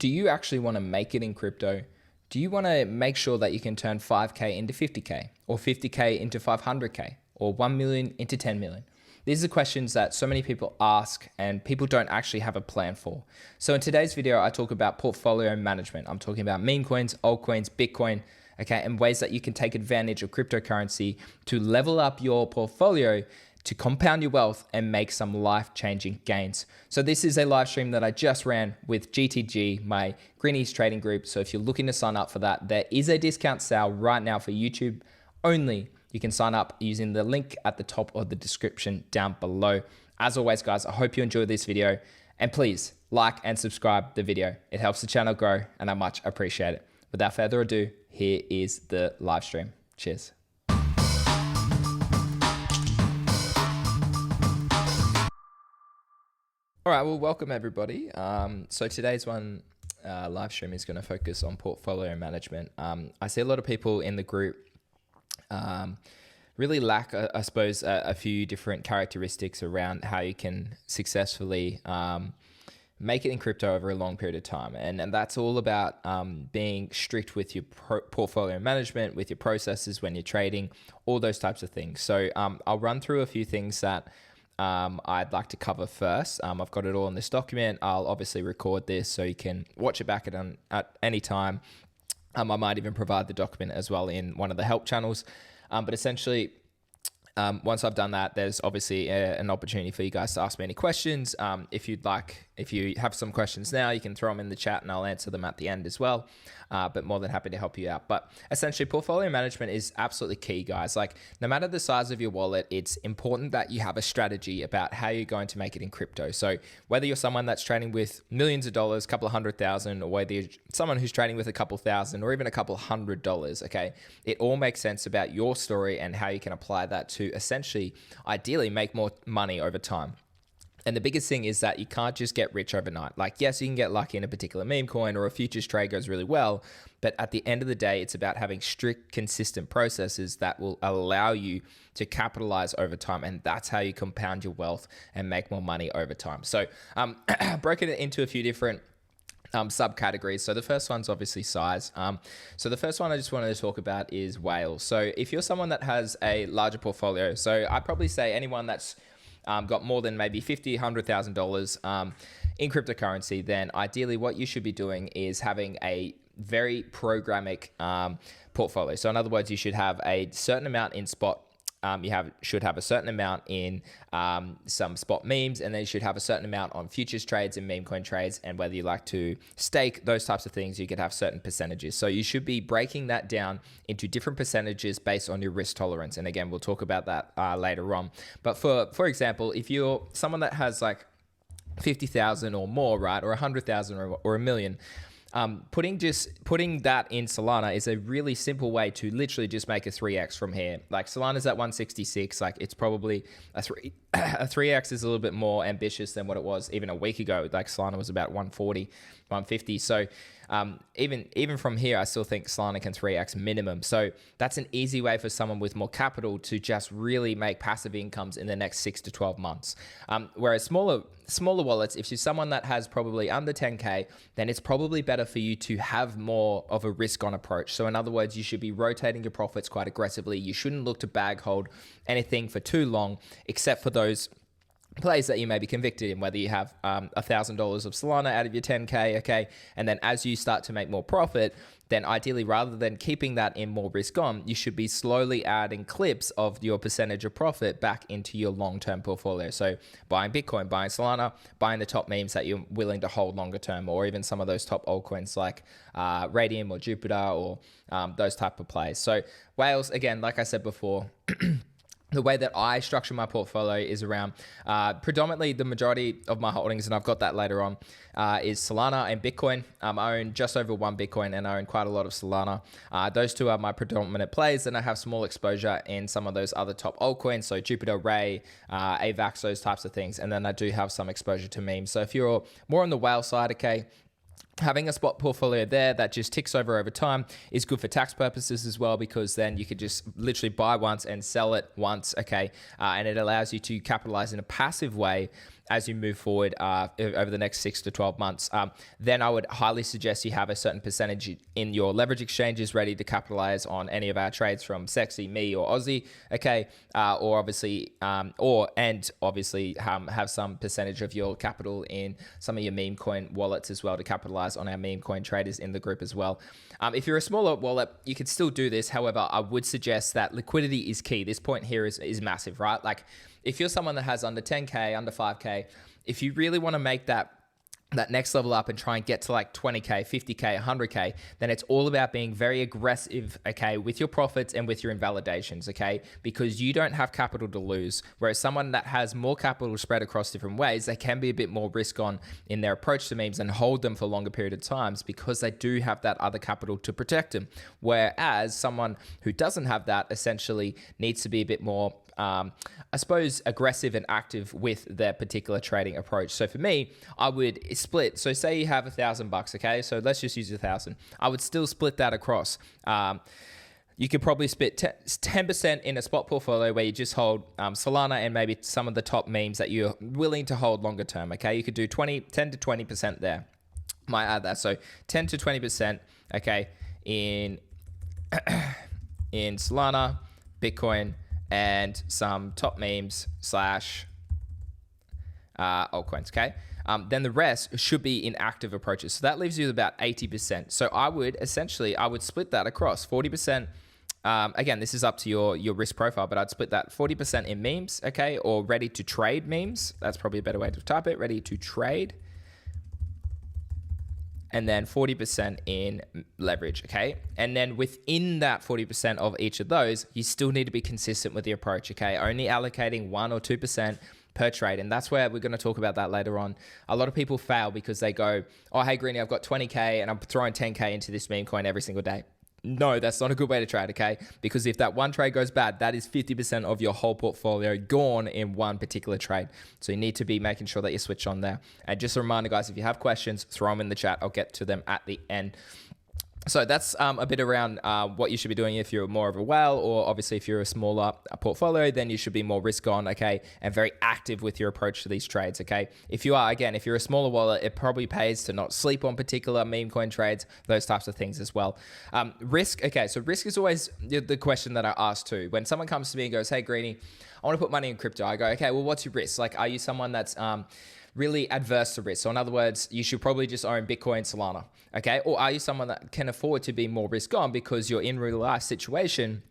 Do you actually want to make it in crypto? Do you want to make sure that you can turn 5K into 50K or 50K into 500K or 1 million into 10 million? These are questions that so many people ask and people don't actually have a plan for. So in today's video, I talk about portfolio management. I'm talking about meme coins, altcoins, Bitcoin, okay, and ways that you can take advantage of cryptocurrency to level up your portfolio, to compound your wealth and make some life-changing gains. So this is a live stream that I just ran with GTG, my Greeny's trading group. So if you're looking to sign up for that, there is a discount sale right now for YouTube only. You can sign up using the link at the top of the description down below. As always, guys, I hope you enjoyed this video, and please like and subscribe the video. It helps the channel grow and I much appreciate it. Without further ado, here is the live stream. Cheers. All right, well, welcome everybody. So today's live stream is going to focus on portfolio management. I see a lot of people in the group really lack, I suppose, a few different characteristics around how you can successfully make it in crypto over a long period of time. And that's all about being strict with your portfolio management, with your processes when you're trading, all those types of things. So I'll run through a few things that I'd like to cover first. I've got it all in this document. I'll obviously record this so you can watch it back at any time. I might even provide the document as well in one of the help channels. But essentially, once I've done that, there's obviously an opportunity for you guys to ask me any questions. If you have some questions now, you can throw them in the chat and I'll answer them at the end as well. But more than happy to help you out. But essentially, portfolio management is absolutely key, guys. Like, no matter the size of your wallet, it's important that you have a strategy about how you're going to make it in crypto. So whether you're someone that's trading with millions of dollars, a couple of $100,000, or whether you're someone who's trading with a couple thousand or even a couple $100, okay, it all makes sense about your story and how you can apply that to essentially, ideally, make more money over time. And the biggest thing is that you can't just get rich overnight. Like, yes, you can get lucky in a particular meme coin or a futures trade goes really well, but at the end of the day, it's about having strict, consistent processes that will allow you to capitalize over time. And that's how you compound your wealth and make more money over time. So broken it into a few different subcategories. So the first one's obviously size. So the first one I just wanted to talk about is whales. So if you're someone that has a larger portfolio, so I'd probably say anyone that's got more than maybe $50,000, $100,000 in cryptocurrency, then ideally what you should be doing is having a very programmatic portfolio. So in other words, you should have a certain amount in spot. Should have a certain amount in some spot memes, and then you should have a certain amount on futures trades and meme coin trades. And whether you like to stake, those types of things, you could have certain percentages. So you should be breaking that down into different percentages based on your risk tolerance. And again, we'll talk about that later on. But for example, if you're someone that has like 50,000 or more, right, or 100,000 or a million, putting that in Solana is a really simple way to literally just make a 3x from here. Like, Solana's at 166, like it's probably a 3x is a little bit more ambitious than what it was even a week ago. Like, Solana was about 140, 150. So even from here, I still think Solana can 3x minimum. So that's an easy way for someone with more capital to just really make passive incomes in the next 6 to 12 months. Whereas smaller wallets, if you're someone that has probably under 10K, then it's probably better for you to have more of a risk on approach. So in other words, you should be rotating your profits quite aggressively. You shouldn't look to bag hold anything for too long, except for those plays that you may be convicted in, whether you have $1,000 of Solana out of your 10K, okay? And then as you start to make more profit, then ideally, rather than keeping that in more risk on, you should be slowly adding clips of your percentage of profit back into your long-term portfolio. So buying Bitcoin, buying Solana, buying the top memes that you're willing to hold longer term, or even some of those top altcoins like Radium or Jupiter or those type of plays. So whales, again, like I said before, the way that I structure my portfolio is around predominantly the majority of my holdings, and I've got that later on, is Solana and Bitcoin. I own just over one Bitcoin and I own quite a lot of Solana. Those two are my predominant plays, and I have small exposure in some of those other top altcoins, so Jupiter, Ray, AVAX, those types of things. And then I do have some exposure to memes. So if you're more on the whale side, okay, having a spot portfolio there that just ticks over time is good for tax purposes as well, because then you could just literally buy once and sell it once, okay? And it allows you to capitalize in a passive way as you move forward over the next 6 to 12 months. Then I would highly suggest you have a certain percentage in your leverage exchanges ready to capitalize on any of our trades from Sexy, Me, or Aussie, okay? Or obviously, have some percentage of your capital in some of your meme coin wallets as well to capitalize on our meme coin traders in the group as well. If you're a smaller wallet, you could still do this. However, I would suggest that liquidity is key. This point here is massive, right? Like, if you're someone that has under 10K, under 5K, if you really want to make that next level up and try and get to like 20K, 50K, 100K, then it's all about being very aggressive, okay, with your profits and with your invalidations, okay? Because you don't have capital to lose. Whereas someone that has more capital spread across different ways, they can be a bit more risk on in their approach to memes and hold them for longer period of times because they do have that other capital to protect them. Whereas someone who doesn't have that essentially needs to be a bit more I suppose, aggressive and active with their particular trading approach. So for me, I would split. So say you have $1,000, okay? So let's just use 1,000. I would still split that across. You could probably split 10% in a spot portfolio where you just hold Solana and maybe some of the top memes that you're willing to hold longer term, okay? You could do 10 to 20% there. Might add that. So 10 to 20%, okay, in Solana, Bitcoin, and some top memes / altcoins, okay? Then the rest should be in active approaches. So that leaves you about 80%. So I would split that across 40%. Again, this is up to your risk profile, but I'd split that 40% in memes, okay? Or ready to trade memes. That's probably a better way to type it, ready to trade. And then 40% in leverage, okay? And then within that 40% of each of those, you still need to be consistent with the approach, okay? Only allocating 1 or 2% per trade. And that's where we're going to talk about that later on. A lot of people fail because they go, oh, hey, Greeny, I've got 20K and I'm throwing 10K into this meme coin every single day. No, that's not a good way to trade, okay? Because if that one trade goes bad, that is 50% of your whole portfolio gone in one particular trade. So you need to be making sure that you switch on there. And just a reminder, guys, if you have questions, throw them in the chat. I'll get to them at the end. So that's a bit around what you should be doing if you're more of a whale, or obviously if you're a smaller portfolio, then you should be more risk on, okay, and very active with your approach to these trades, okay? If you're a smaller wallet, it probably pays to not sleep on particular meme coin trades, those types of things as well. Risk, okay, so risk is always the question that I ask too. When someone comes to me and goes, hey, Greeny, I want to put money in crypto, I go, okay, well, what's your risk? Like, are you someone that's really adverse to risk? So in other words, you should probably just own Bitcoin, Solana, okay? Or are you someone that can afford to be more risk on because your in real life situation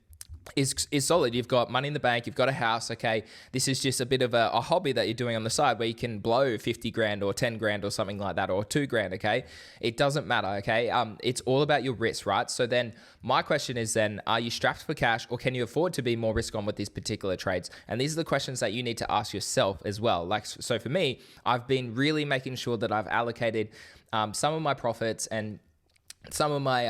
is solid? You've got money in the bank, you've got a house, okay? This is just a bit of a hobby that you're doing on the side where you can blow 50 grand or 10 grand or something like that, or 2 grand, okay? It doesn't matter, okay? It's all about your risk, right? So then my question is then, are you strapped for cash, or can you afford to be more risk on with these particular trades? And these are the questions that you need to ask yourself as well. Like, so for me, I've been really making sure that I've allocated some of my profits and some of my,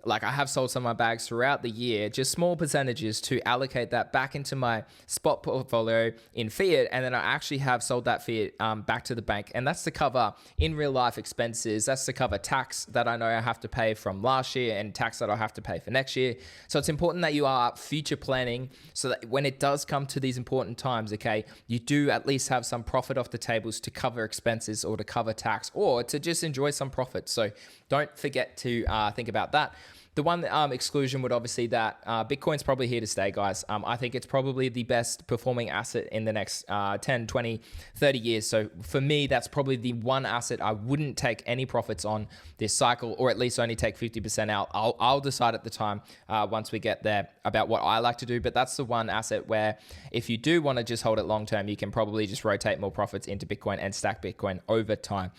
I have sold some of my bags throughout the year, just small percentages to allocate that back into my spot portfolio in fiat. And then I actually have sold that fiat back to the bank. And that's to cover in real life expenses. That's to cover tax that I know I have to pay from last year and tax that I'll have to pay for next year. So it's important that you are future planning so that when it does come to these important times, okay, you do at least have some profit off the tables to cover expenses or to cover tax or to just enjoy some profit. So don't forget to think about that. The one exclusion would obviously that Bitcoin's probably here to stay, guys. I think it's probably the best performing asset in the next 10, 20, 30 years. So for me, that's probably the one asset I wouldn't take any profits on this cycle, or at least only take 50% out. I'll decide at the time once we get there about what I like to do. But that's the one asset where if you do want to just hold it long term, you can probably just rotate more profits into Bitcoin and stack Bitcoin over time.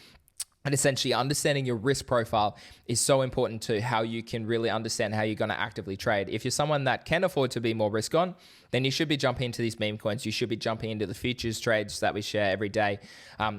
And essentially understanding your risk profile is so important to how you can really understand how you're going to actively trade. If you're someone that can afford to be more risk on, then you should be jumping into these meme coins. You should be jumping into the futures trades that we share every day.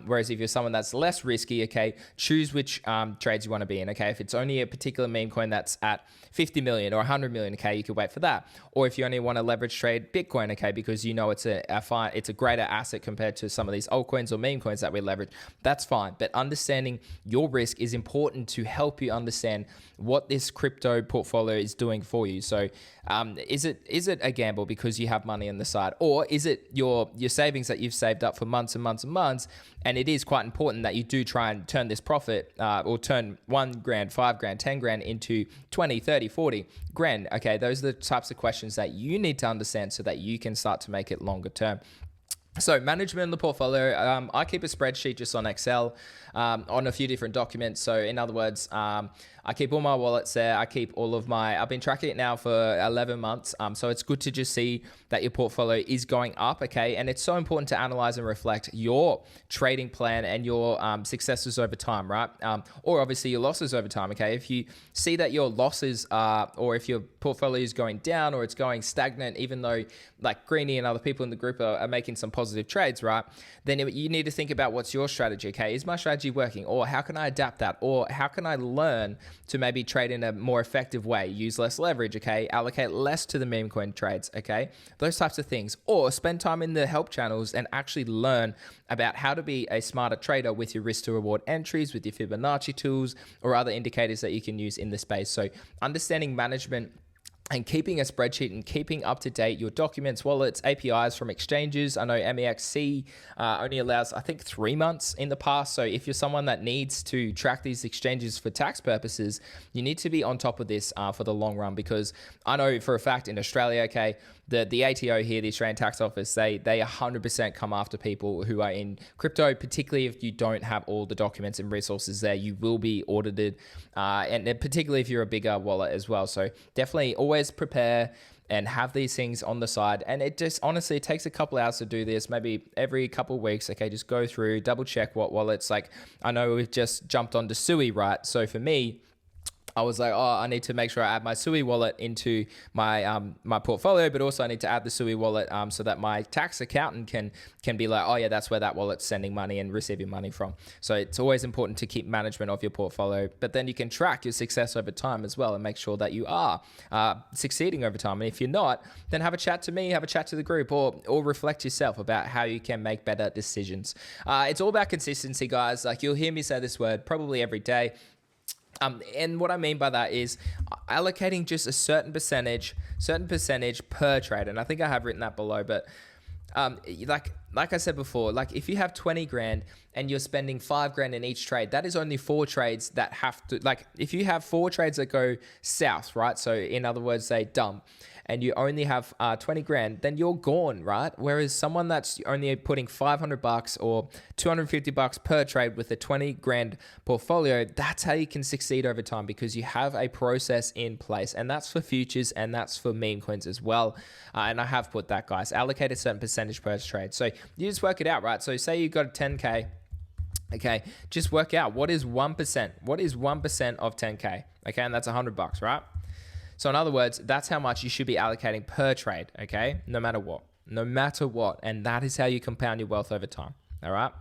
Whereas if you're someone that's less risky, okay, choose which trades you want to be in, okay? If it's only a particular meme coin that's at 50 million or 100 million, okay, you could wait for that. Or if you only want to leverage trade Bitcoin, okay, because you know it's a greater asset compared to some of these altcoins or meme coins that we leverage, that's fine. But understanding understanding your risk is important to help you understand what this crypto portfolio is doing for you. So is it a gamble because you have money on the side, or is it your savings that you've saved up for months and months and months? And it is quite important that you do try and turn this profit or turn 1 grand, 5 grand, 10 grand into 20, 30, 40 grand. Okay, those are the types of questions that you need to understand so that you can start to make it longer term. So management of the portfolio, I keep a spreadsheet just on Excel on a few different documents. So in other words, I keep all my wallets there. I keep all of I've been tracking it now for 11 months. So it's good to just see that your portfolio is going up, okay? And it's so important to analyze and reflect your trading plan and your successes over time, right? Or obviously your losses over time, okay? If you see that your losses or if your portfolio is going down or it's going stagnant, even though like Greeny and other people in the group are making some positive trades, right? Then you need to think about what's your strategy, okay? Is my strategy working? Or how can I adapt that? Or how can I learn to maybe trade in a more effective way? Use less leverage, okay? Allocate less to the meme coin trades, okay? Those types of things. Or spend time in the help channels and actually learn about how to be a smarter trader with your risk to reward entries, with your Fibonacci tools, or other indicators that you can use in the space. So understanding management and keeping a spreadsheet and keeping up to date your documents, wallets, APIs from exchanges. I know MEXC only allows, I think, 3 months in the past. So if you're someone that needs to track these exchanges for tax purposes, you need to be on top of this for the long run, because I know for a fact in Australia, okay, the ATO here, the Australian Tax Office, they 100% come after people who are in crypto, particularly if you don't have all the documents and resources there. You will be audited, and particularly if you're a bigger wallet as well. So definitely always prepare and have these things on the side. And it just honestly, it takes a couple hours to do this, maybe every couple of weeks. Okay, just go through, double check what wallets. Like I know we've just jumped onto Sui, right? So for me, I was like, oh, I need to make sure I add my Sui wallet into my my portfolio, but also I need to add the Sui wallet so that my tax accountant can be like, oh yeah, that's where that wallet's sending money and receiving money from. So it's always important to keep management of your portfolio, but then you can track your success over time as well and make sure that you are succeeding over time. And if you're not, then have a chat to me, have a chat to the group, or reflect yourself about how you can make better decisions. It's all about consistency, guys. Like you'll hear me say this word probably every day. And what I mean by that is allocating just a certain percentage per trade. And I think I have written that below, but like I said before, like if you have 20 grand and you're spending 5 grand in each trade, that is only 4 trades that have to, like if you have 4 trades that go south, right? So in other words, they dump, and you only have 20 grand, then you're gone, right? Whereas someone that's only putting $500 or $250 per trade with a 20 grand portfolio, that's how you can succeed over time, because you have a process in place. And that's for futures and that's for meme coins as well. And I have put that, guys. Allocate a certain percentage per trade. So you just work it out, right? So say you've got 10K. Okay, just work out what is 1%. What is 1% of 10K? Okay, and that's $100, right? So in other words, that's how much you should be allocating per trade, okay? No matter what. And that is how you compound your wealth over time. All right.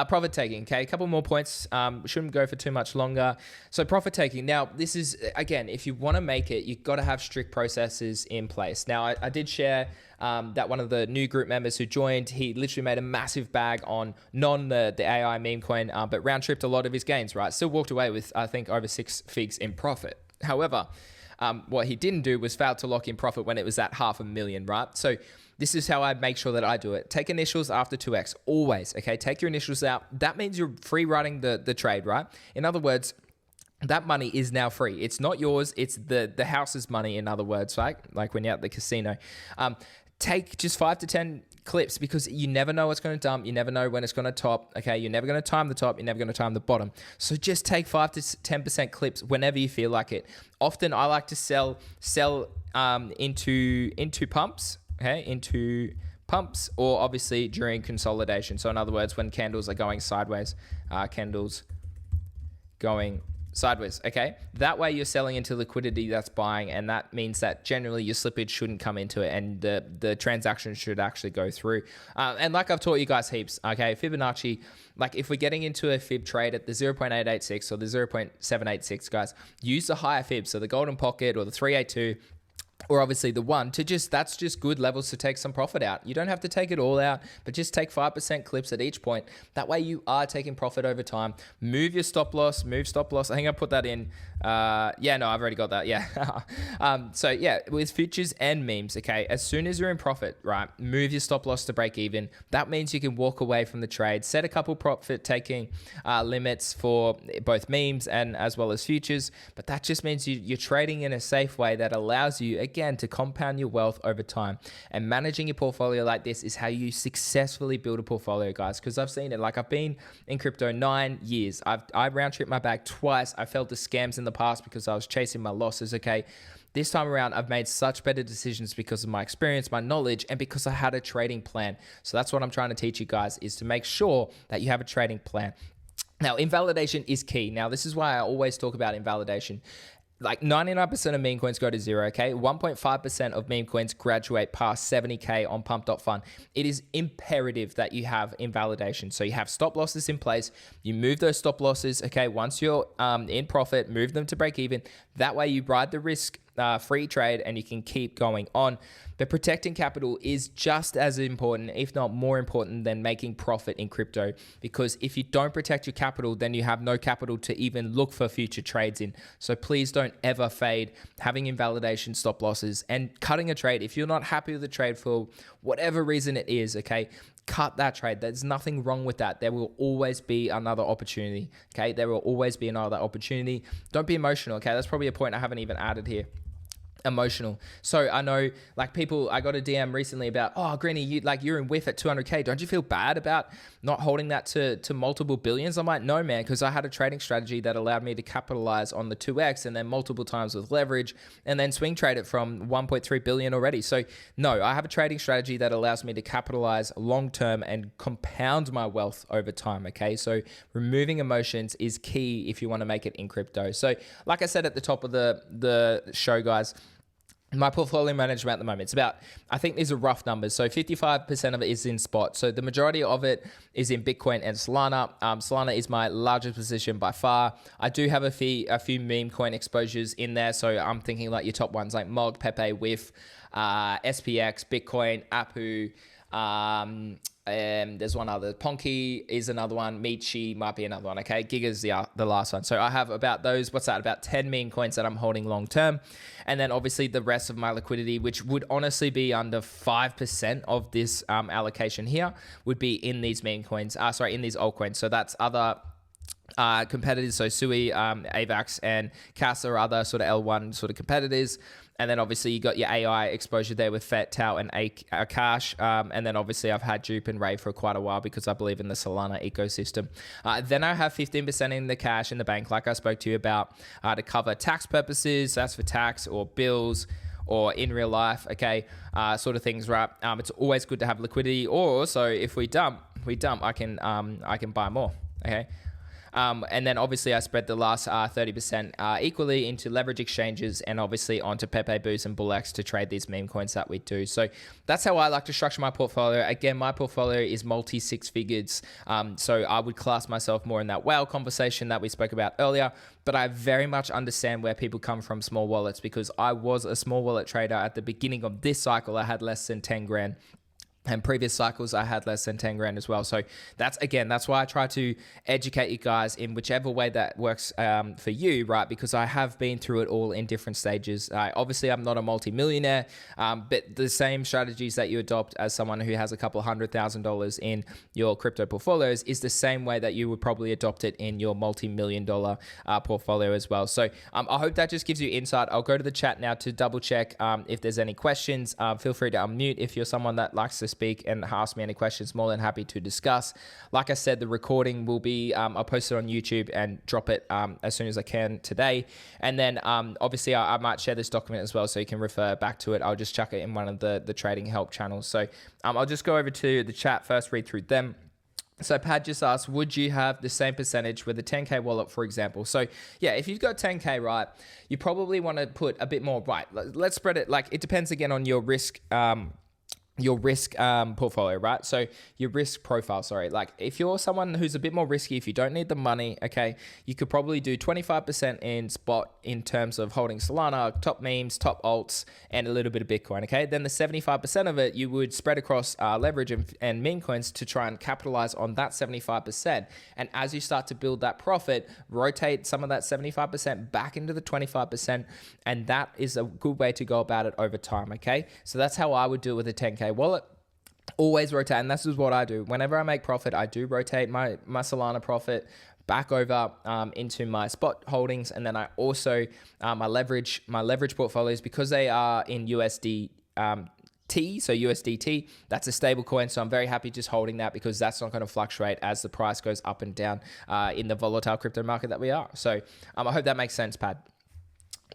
Profit taking. Okay. A couple more points. Shouldn't go for too much longer. So profit taking. Now, this is, again, if you want to make it, you've got to have strict processes in place. Now, I did share that one of the new group members who joined, he literally made a massive bag on the AI meme coin, but round tripped a lot of his gains, right? Still walked away with, I think, over 6 figs in profit. However, what he didn't do was fail to lock in profit when it was at $500,000, right? So this is how I make sure that I do it. Take initials after 2x, always, okay? Take your initials out. That means you're free writing the trade, right? In other words, that money is now free. It's not yours. It's the house's money, in other words, right? Like when you're at the casino. Take just 5 to 10 clips, because you never know what's going to dump. You never know when it's going to top. Okay, you're never going to time the top. You're never going to time the bottom. So just take 5 to 10% clips whenever you feel like it. Often I like to sell into pumps. Okay, into pumps, or obviously during consolidation. So in other words, when candles are going sideways, okay? That way you're selling into liquidity that's buying, and that means that generally your slippage shouldn't come into it, and the transaction should actually go through. And like I've taught you guys heaps, okay? Fibonacci, like if we're getting into a fib trade at the 0.886 or the 0.786, guys, use the higher fib, so the golden pocket or the 382, or obviously the one to that's just good levels to take some profit out. You don't have to take it all out, but just take 5% clips at each point. That way you are taking profit over time. Move your stop loss, move stop loss. I think I put that in. Yeah, no, I've already got that. Yeah. So yeah, with futures and memes, okay, as soon as you're in profit, right, move your stop loss to break even. That means you can walk away from the trade, set a couple profit taking limits for both memes and as well as futures. But that just means you're trading in a safe way that allows you, again, to compound your wealth over time. And managing your portfolio like this is how you successfully build a portfolio, guys, because I've seen it. Like, I've been in crypto 9 years. I round tripped my bag twice. I fell to scams in the past because I was chasing my losses, okay? This time around, I've made such better decisions because of my experience, my knowledge, and because I had a trading plan. So that's what I'm trying to teach you guys, is to make sure that you have a trading plan. Now, invalidation is key. Now, this is why I always talk about invalidation. Like 99% of meme coins go to zero, okay? 1.5% of meme coins graduate past 70K on pump.fun. It is imperative that you have invalidation. So you have stop losses in place. You move those stop losses, okay? Once you're in profit, move them to break even. That way you ride the risk free trade and you can keep going on. But protecting capital is just as important, if not more important, than making profit in crypto. Because if you don't protect your capital, then you have no capital to even look for future trades in. So please don't ever fade having invalidation, stop losses, and cutting a trade. If you're not happy with the trade for whatever reason it is, okay, cut that trade. There's nothing wrong with that. There will always be another opportunity, okay? There will always be another opportunity. Don't be emotional, okay? That's probably a point I haven't even added here. Emotional. So I know, like, people, I got a DM recently about, oh, Greeny, you're in whiff at 200K. Don't you feel bad about not holding that to multiple billions? I'm like, no, man, because I had a trading strategy that allowed me to capitalize on the 2x and then multiple times with leverage and then swing trade it from 1.3 billion already. So no, I have a trading strategy that allows me to capitalize long-term and compound my wealth over time, okay? So removing emotions is key if you want to make it in crypto. So like I said at the top of the show, guys, my portfolio management at the moment, it's about, I think these are rough numbers. So 55% of it is in spot. So the majority of it is in Bitcoin and Solana. Solana is my largest position by far. I do have a few meme coin exposures in there. So I'm thinking like your top ones like Mog, Pepe, WIF, SPX, Bitcoin, Apu, there's one other. Ponky is another one. Michi might be another one. Okay, Giga's the last one. So I have about those. What's that? About 10 meme coins that I'm holding long term, and then obviously the rest of my liquidity, which would honestly be under 5% of this allocation here, would be in these meme coins. In these altcoins. So that's other competitors. So Sui, AVAX, and Casa are other sort of L1 sort of competitors. And then obviously you got your AI exposure there with FET, Tau, and Akash. And then obviously I've had Jupe and Ray for quite a while because I believe in the Solana ecosystem. Then I have 15% in the cash in the bank, like I spoke to you about, to cover tax purposes. That's for tax or bills or in real life, okay, sort of things, right? It's always good to have liquidity. Or so if we dump, I can buy more, okay? And then obviously I spread the last 30% equally into leverage exchanges and obviously onto Pepe Boost and BullX to trade these meme coins that we do. So that's how I like to structure my portfolio. Again, my portfolio is multi six figures. So I would class myself more in that whale conversation that we spoke about earlier. But I very much understand where people come from small wallets, because I was a small wallet trader at the beginning of this cycle. I had less than 10 grand. And previous cycles, I had less than 10 grand as well. So that's why I try to educate you guys in whichever way that works for you, right? Because I have been through it all in different stages. Obviously, I'm not a multi-millionaire, but the same strategies that you adopt as someone who has a couple $100,000 in your crypto portfolios is the same way that you would probably adopt it in your multi-million-dollar portfolio as well. So I hope that just gives you insight. I'll go to the chat now to double check if there's any questions. Feel free to unmute if you're someone that likes to speak and ask me any questions. More than happy to discuss. Like I said, the recording will be, I'll post it on YouTube and drop it as soon as I can today. And then obviously I might share this document as well so you can refer back to it. I'll just chuck it in one of the trading help channels. So I'll just go over to the chat first, read through them. So Pad just asked, would you have the same percentage with a 10K wallet, for example? So yeah, if you've got 10K, right, you probably want to put a bit more, right? Let's spread it. Like, it depends again on your risk your risk portfolio, right? So your risk profile, sorry. Like if you're someone who's a bit more risky, if you don't need the money, okay, you could probably do 25% in spot in terms of holding Solana, top memes, top alts, and a little bit of Bitcoin, okay? Then the 75% of it, you would spread across leverage and meme coins to try and capitalize on that 75%. And as you start to build that profit, rotate some of that 75% back into the 25%. And that is a good way to go about it over time, okay? So that's how I would do it with a 10K wallet. Always rotate, and this is what I do. Whenever I make profit, I do rotate my Solana profit back over into my spot holdings, and then I also my leverage portfolios, because they are in USD. So USDT, that's a stable coin. So I'm very happy just holding that, because that's not going to fluctuate as the price goes up and down in the volatile crypto market that we are. So I hope that makes sense, Pad.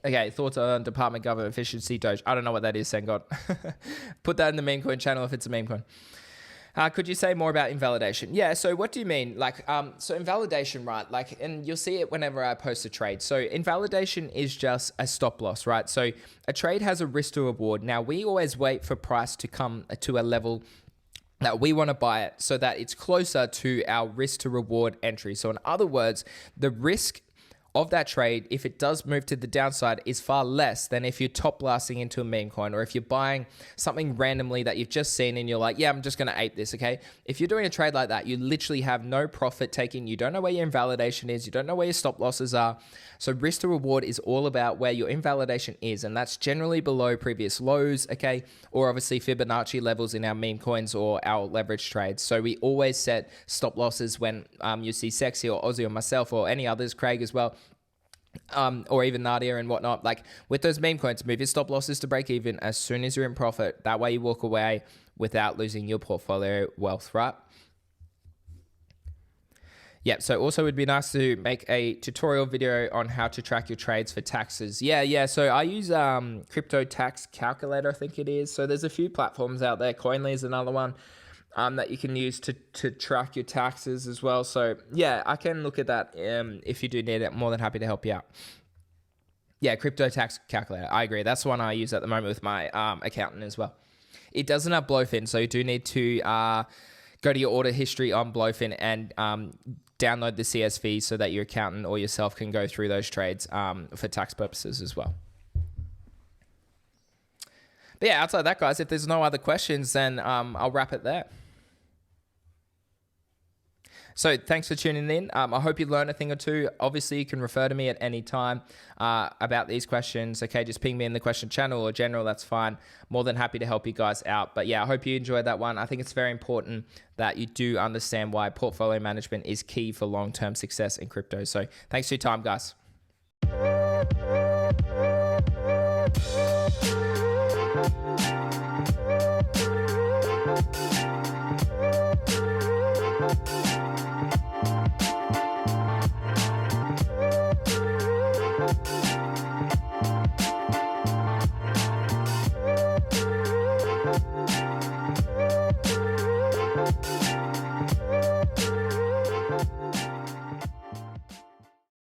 Okay, thoughts on Department Government Efficiency Doge. I don't know what that is, thank God. Put that in the meme coin channel if it's a meme coin. Could you say more about invalidation? Yeah, so what do you mean? Like, so invalidation, right? Like, and you'll see it whenever I post a trade. So invalidation is just a stop loss, right? So a trade has a risk to reward. Now, we always wait for price to come to a level that we want to buy it so that it's closer to our risk to reward entry. So in other words, the risk of that trade, if it does move to the downside, is far less than if you're top blasting into a meme coin, or if you're buying something randomly that you've just seen and you're like, yeah, I'm just going to ape this, okay? If you're doing a trade like that, you literally have no profit taking. You don't know where your invalidation is. You don't know where your stop losses are. So risk to reward is all about where your invalidation is, and that's generally below previous lows, okay? Or obviously Fibonacci levels in our meme coins or our leverage trades. So we always set stop losses when you see Sexy or Aussie or myself or any others, Craig as well, or even Nadia and whatnot. Like with those meme coins, move your stop losses to break even as soon as you're in profit. That way you walk away without losing your portfolio wealth, right? Yeah, so also it would be nice to make a tutorial video on how to track your trades for taxes. Yeah. So I use crypto tax calculator, I think it is. So there's a few platforms out there. Coinly is another one that you can use to track your taxes as well. So yeah, I can look at that if you do need it. More than happy to help you out. Yeah, crypto tax calculator. I agree. That's the one I use at the moment with my accountant as well. It doesn't have Blowfin, so you do need to go to your order history on Blowfin and download the CSV so that your accountant or yourself can go through those trades for tax purposes as well. But yeah, outside that, guys, if there's no other questions, then I'll wrap it there. So thanks for tuning in. I hope you learned a thing or two. Obviously, you can refer to me at any time about these questions. Okay, just ping me in the question channel or general, that's fine. More than happy to help you guys out. But yeah, I hope you enjoyed that one. I think it's very important that you do understand why portfolio management is key for long-term success in crypto. So thanks for your time, guys.